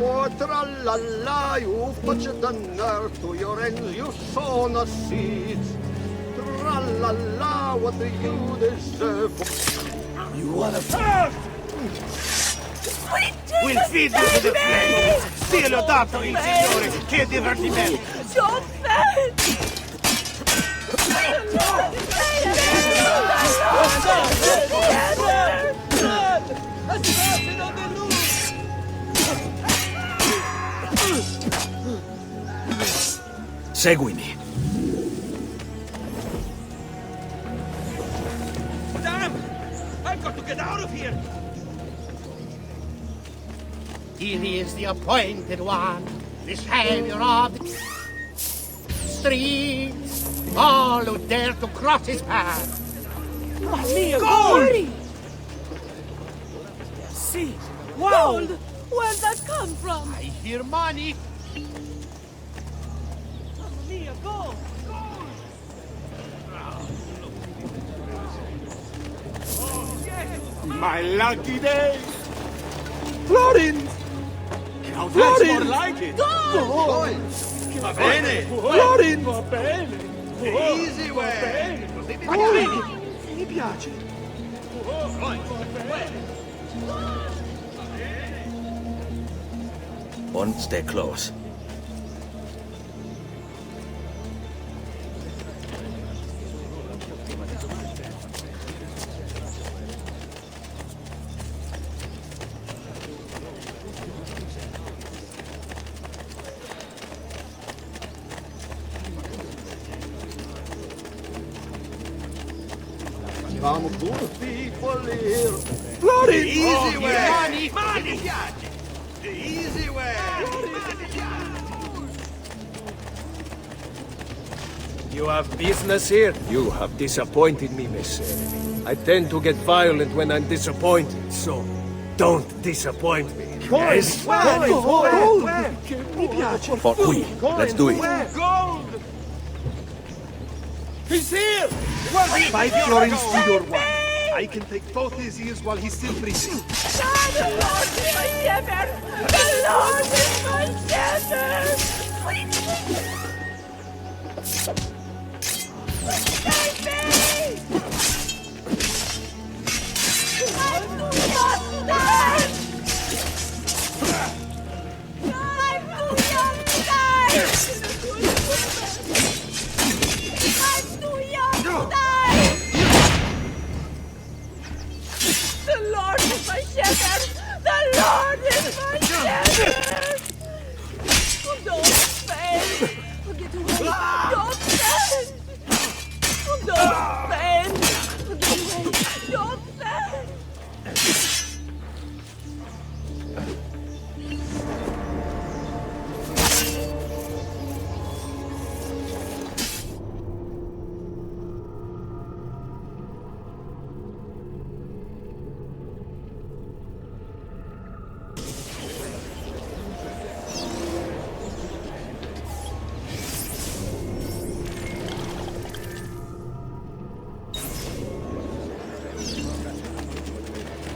for tra-la-la, you've touched the nerve to your ends, you've sown the seeds. Tra-la-la, what do you deserve? You wanna fight? We'll feed you to the flames! Steal your daughter, il signore! Che divertimento! Seguimi. Damn! I've got to get out of here! Here is the appointed one, the savior of the streets. All who dare to cross his path. Gold! See, gold! Where'd that come from? I hear money. Mamma mia, gold! My lucky day! Florin! Now that's more like it! Gold! Va bene! Florin! Va bene! The easy way! Mi piace! One, stay close. Come good people here. Florin! The easy way! Money. Money! The easy way! You have business here? You have disappointed me, Messer. I tend to get violent when I'm disappointed, so don't disappoint me. Yes? Mi piace! For qui. Let's do it. Gold! He's here! 5 florins to your one. I can take both his ears while he's still breathing. The Lord is my shepherd! The Lord is my shepherd! Save me! I'm too young to die! I'm too young to die! I'm too young to die! The Lord is my shepherd! The Lord is my shepherd! Oh, don't fail! Get away! Don't fail! Oh, don't fail! Get away! Don't fail!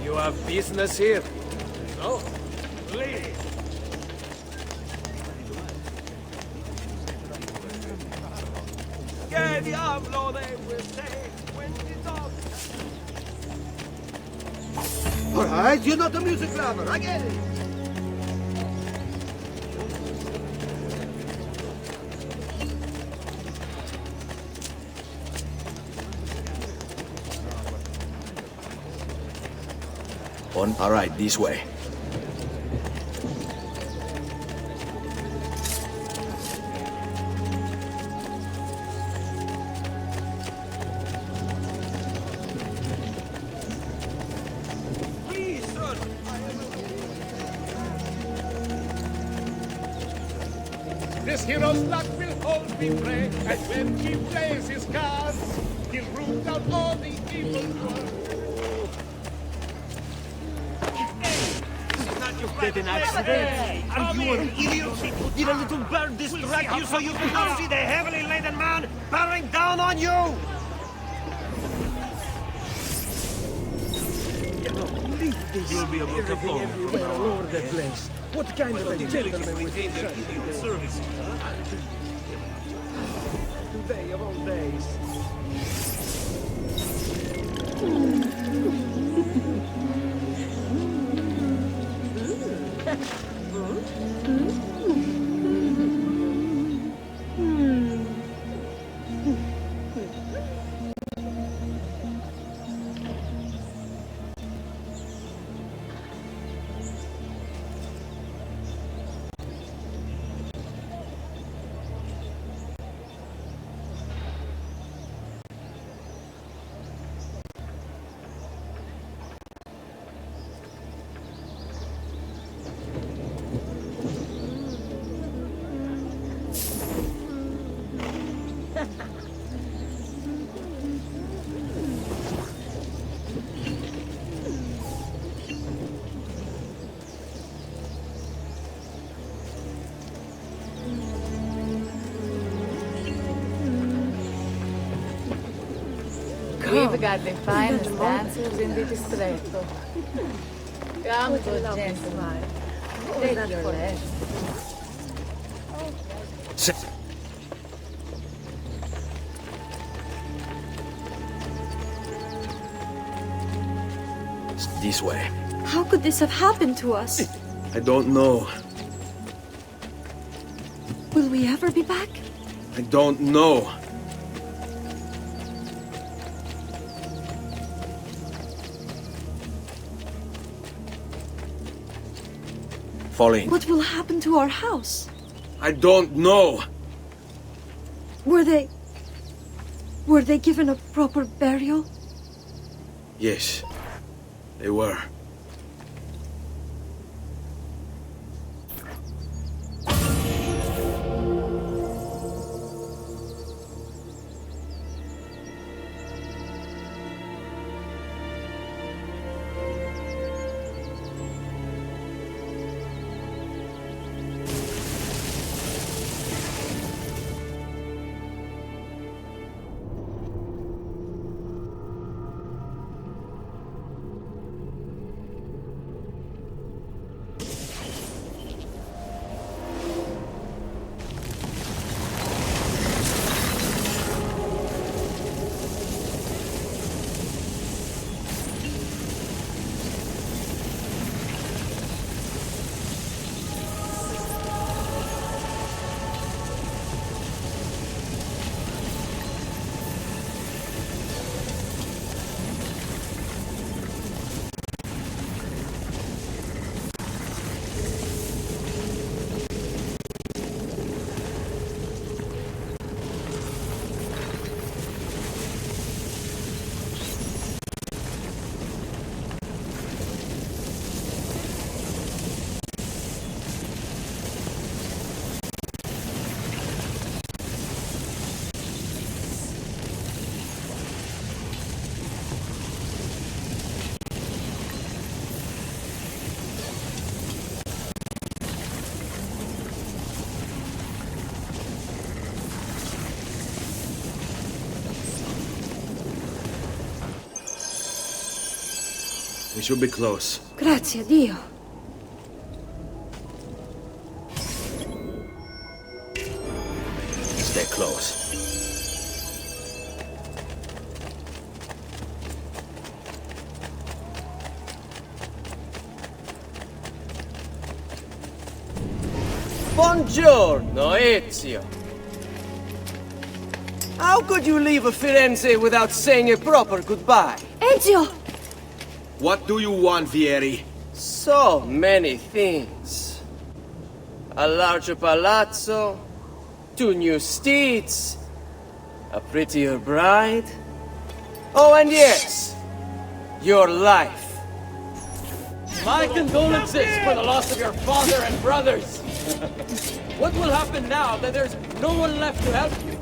You have business here? So, please. Que diablo they will say when it's all... Alright, you're not a music lover, I get it. On. All right, this way. Please, sir! This hero's luck will hold me brave, and when he plays his cards, he'll root out all the evil ones. Did an accident? Are you an idiot? Did a little bird distract you so you could not see the heavily laden man bearing down on you? You'll be able to follow. Everywhere all over the place. What kind of a gentleman would Maintain their idiot service. today of all days? We've got the finest dancers in the distretto. Come, good gentlemen. Take your rest. This way. How could this have happened to us? I don't know. Will we ever be back? I don't know. Falling. What will happen to our house? I don't know. Were they given a proper burial? Yes, they were. We should be close. Grazie a Dio. Stay close. Buongiorno, Ezio. How could you leave Firenze without saying a proper goodbye? Ezio! What do you want, Vieri? So many things. A larger palazzo, 2 new steeds, a prettier bride. Oh, and yes, your life. My condolences for the loss of your father and brothers. What will happen now that there's no one left to help you?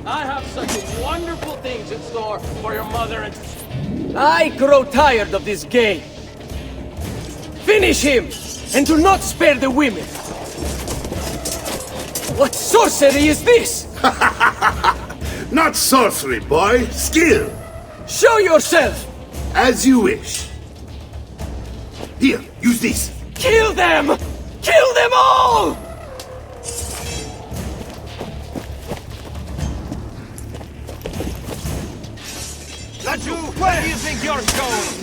I have such wonderful things in store for your mother and sister. I grow tired of this game. Finish him, and do not spare the women. What sorcery is this? Not sorcery, boy. Skill. Show yourself! As you wish. Here, use this. Kill them! Kill them all! Laju, where do you think you're going?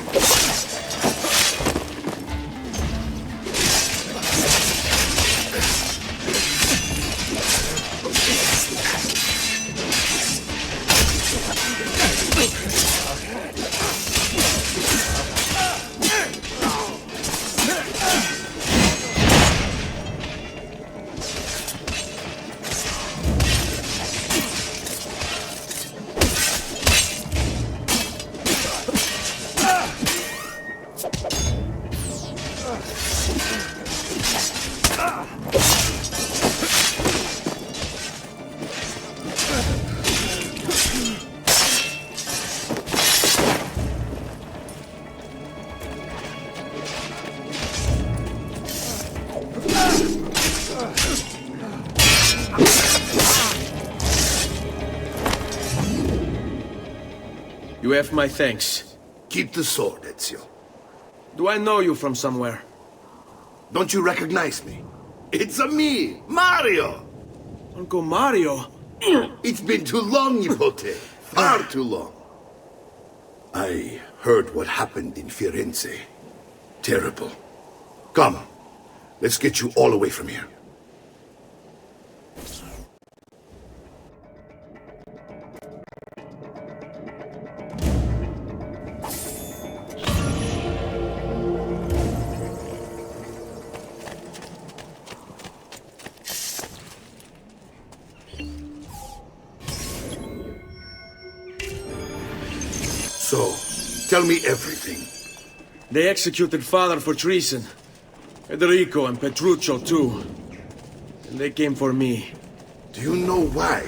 You have my thanks. Keep the sword, Ezio. Do I know you from somewhere? Don't you recognize me? It's a me, Mario! Uncle Mario? It's been too long, Nipote. Far too long. I heard what happened in Firenze. Terrible. Come, let's get you all away from here. So, tell me everything. They executed father for treason. Federico and Petruccio too. And they came for me. Do you know why?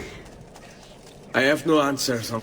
I have no answers.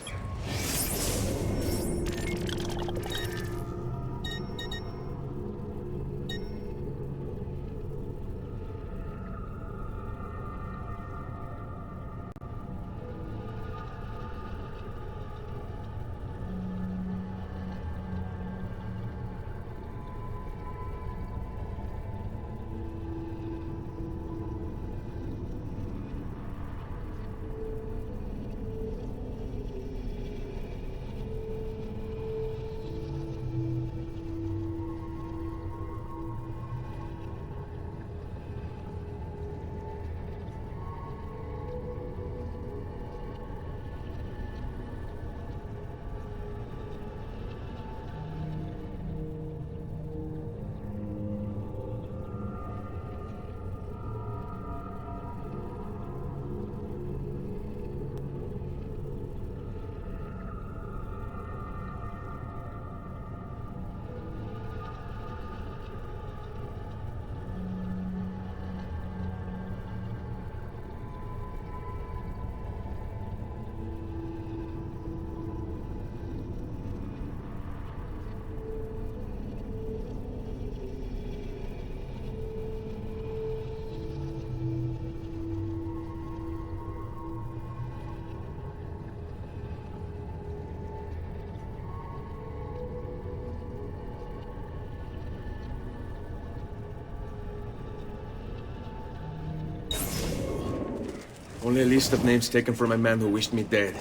Only a list of names taken from a man who wished me dead.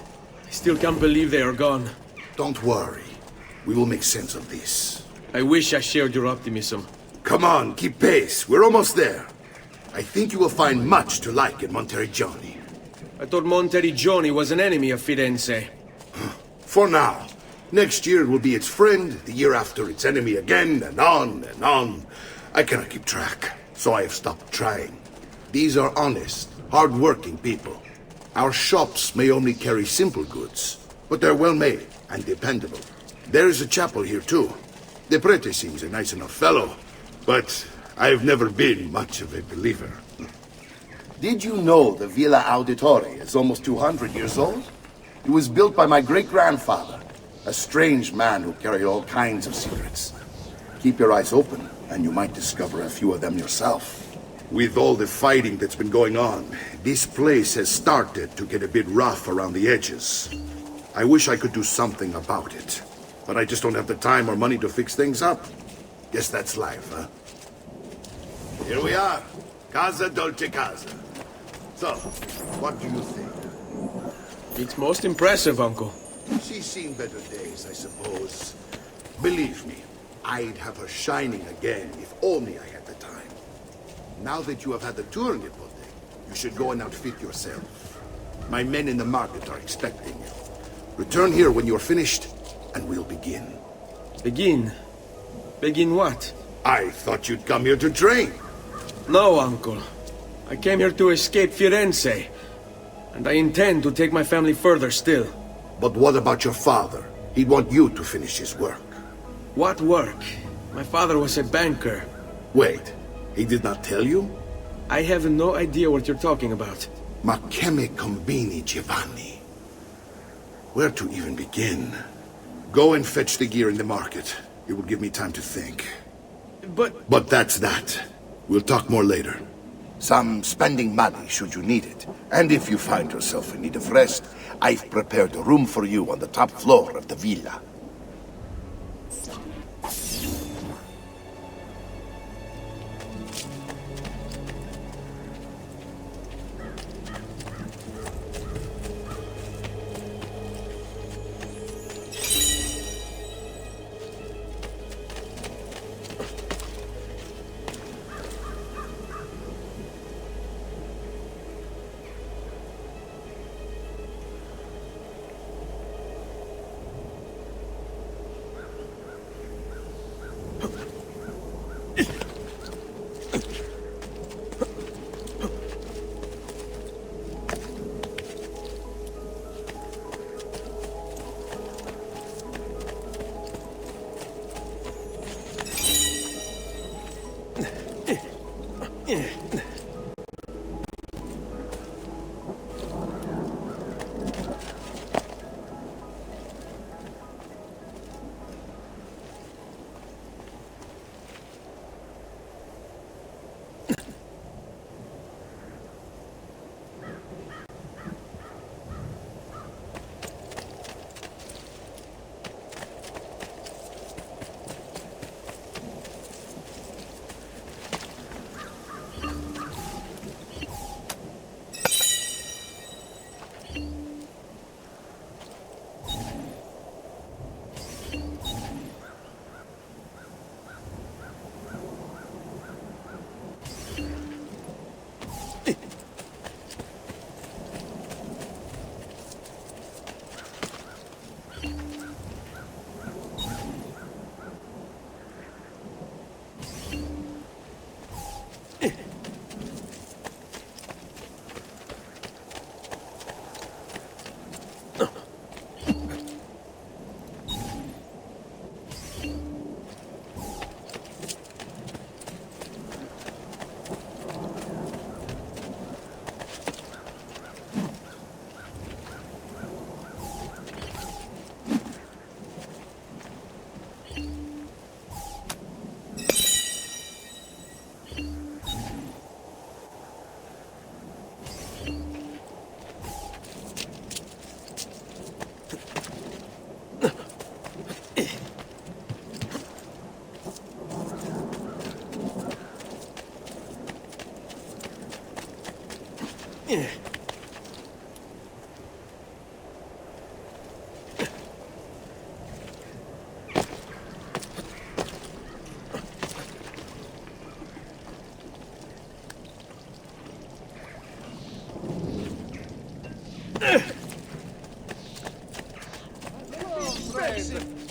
I still can't believe they are gone. Don't worry. We will make sense of this. I wish I shared your optimism. Come on, keep pace. We're almost there. I think you will find much to like in Monteriggioni. I thought Monteriggioni was an enemy of Firenze. For now. Next year it will be its friend, the year after its enemy again, and on and on. I cannot keep track, so I have stopped trying. These are honest, hard-working people. Our shops may only carry simple goods, but they're well-made and dependable. There is a chapel here, too. The prete seems a nice enough fellow, but I've never been much of a believer. Did you know the Villa Auditore is almost 200 years old? It was built by my great-grandfather, a strange man who carried all kinds of secrets. Keep your eyes open, and you might discover a few of them yourself. With all the fighting that's been going on, this place has started to get a bit rough around the edges. I wish I could do something about it, but I just don't have the time or money to fix things up. Guess that's life, huh? Here we are. Casa Dolce Casa. So, what do you think? It's most impressive, Uncle. She's seen better days, I suppose. Believe me, I'd have her shining again if only I had the time. Now that you have had the tour, Nipote, you should go and outfit yourself. My men in the market are expecting you. Return here when you're finished, and we'll begin. Begin? Begin what? I thought you'd come here to train. No, Uncle. I came here to escape Firenze. And I intend to take my family further still. But what about your father? He'd want you to finish his work. What work? My father was a banker. Wait, he did not tell you? I have no idea what you're talking about. Ma che me combini, Giovanni? Where to even begin? Go and fetch the gear in the market. It will give me time to think. But that's that. We'll talk more later. Some spending money should you need it. And if you find yourself in need of rest, I've prepared a room for you on the top floor of the villa.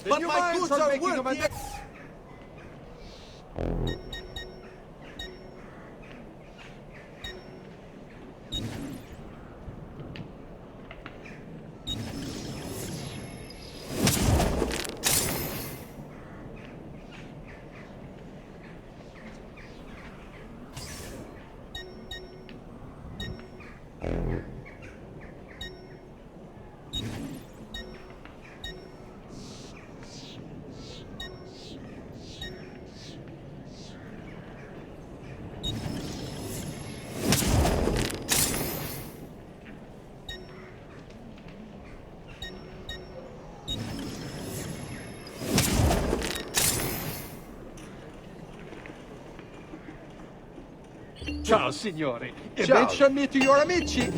But my goods are worth Ciao, signore. E Ciao. mention me to your amici.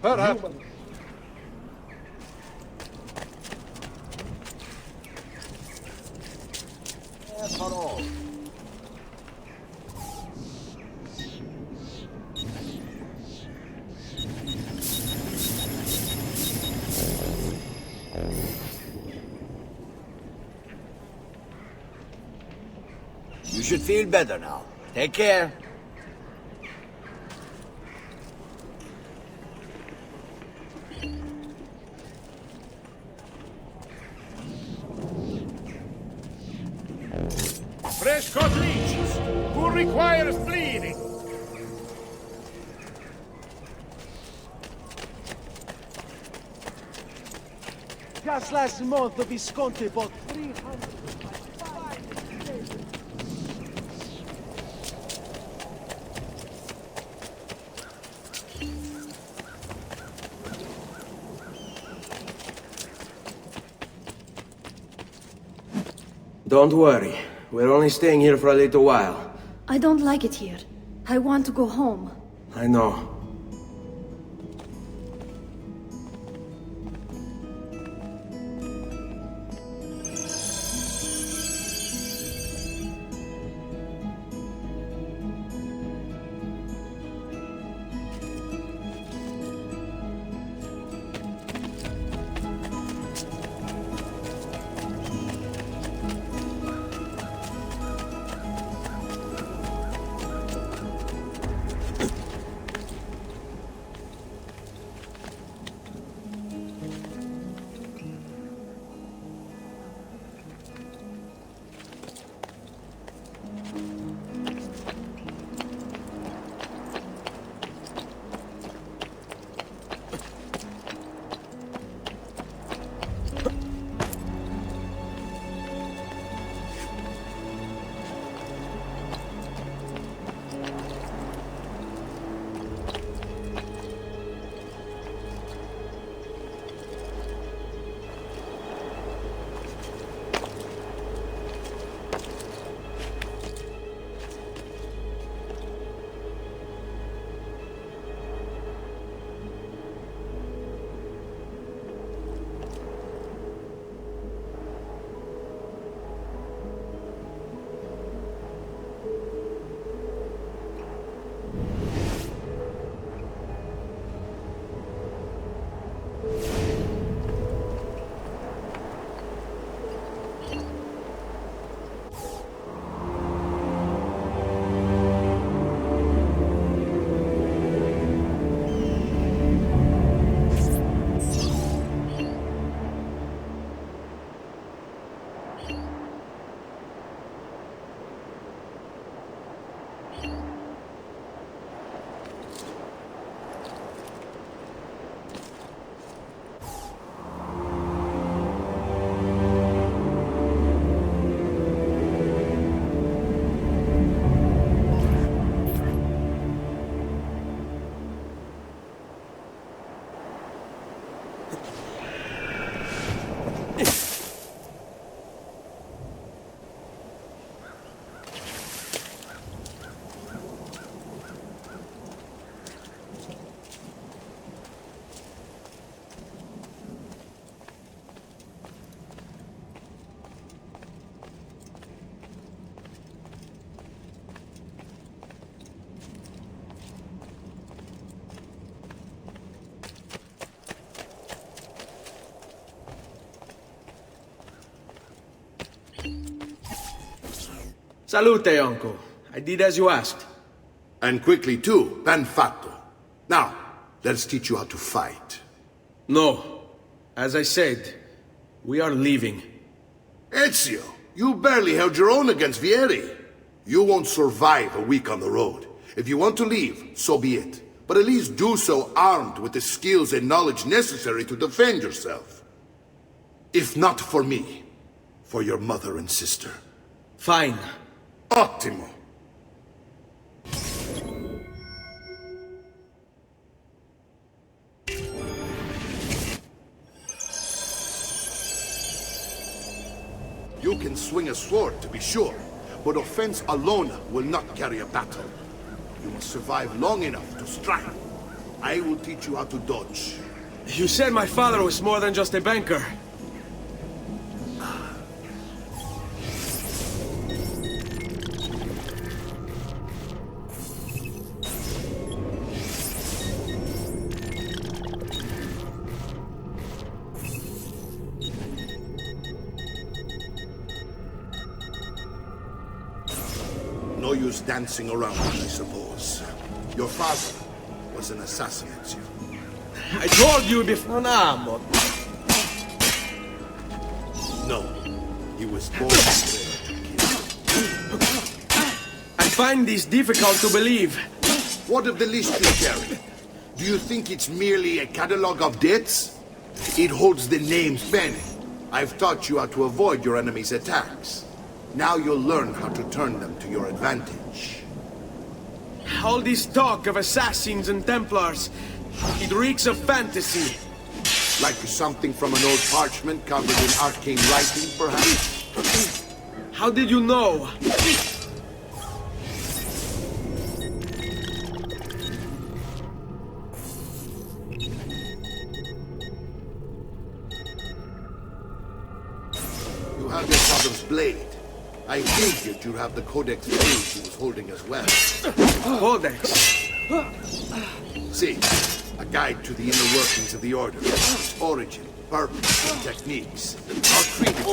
Ora. You should feel better now. Take care. Fresh cut leeches. Who requires bleeding? Just last month, the Visconti bought 300. Don't worry. We're only staying here for a little while. I don't like it here. I want to go home. I know. Salute, uncle. I did as you asked. And quickly too, ben fatto. Now, let's teach you how to fight. No. As I said, we are leaving. Ezio, you barely held your own against Vieri. You won't survive a week on the road. If you want to leave, so be it. But at least do so armed with the skills and knowledge necessary to defend yourself. If not for me, for your mother and sister. Fine. Ottimo. You can swing a sword, to be sure, but offense alone will not carry a battle. You must survive long enough to strike. I will teach you how to dodge. You said my father was more than just a banker. No use dancing around, I suppose. Your father was an assassin, Ezio. I told you before. Non amo. No, he was born to kill. I find this difficult to believe. What of the list you carry? Do you think it's merely a catalog of debts? It holds the names many. I've taught you how to avoid your enemy's attacks. Now you'll learn how to turn them to your advantage. All this talk of assassins and Templars, it reeks of fantasy. Like something from an old parchment covered in arcane writing, perhaps? How did you know? You have your father's blade. I figured you'd have the Codex page he was holding as well. Codex? See, a guide to the inner workings of the Order, its origin, purpose, and techniques. I'll treat it.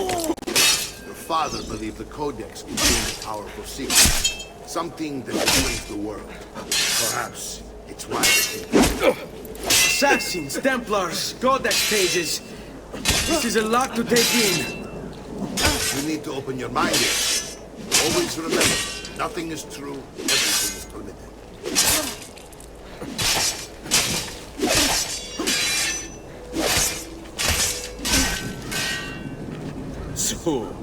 Your father believed the Codex contained a powerful secret, something that would change the world. Perhaps it's why they Assassins, Templars, Codex pages. This is a lot to take in. You need to open your mind here. Always remember, nothing is true, everything is permitted. So...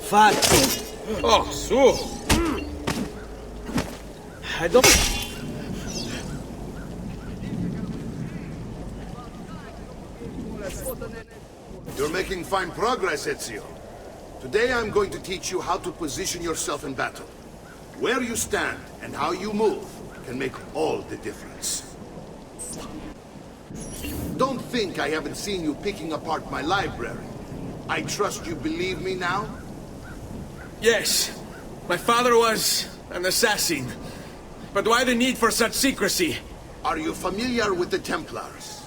Fatto. Oh, su! I don't... You're making fine progress, Ezio. Today I'm going to teach you how to position yourself in battle. Where you stand and how you move can make all the difference. Don't think I haven't seen you picking apart my library. I trust you believe me now? Yes, my father was an assassin. But why the need for such secrecy? Are you familiar with the Templars?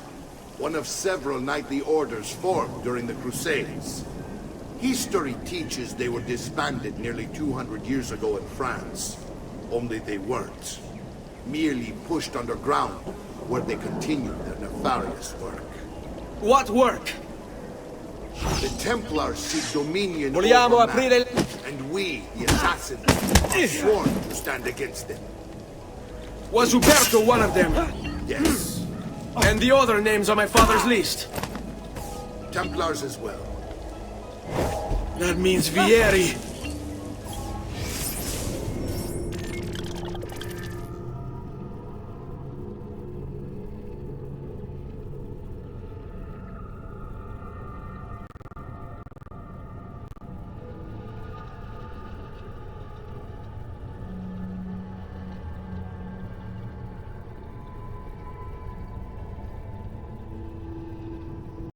One of several knightly orders formed during the Crusades. History teaches they were disbanded nearly 200 years ago in France. Only they weren't. Merely pushed underground, where they continued their nefarious work. What work? The Templars seek dominion Vogliamo over aprire man, and we, the assassins, are sworn to stand against them. Was Uberto one of them? Yes. And the other names on my father's list? Templars as well. That means Vieri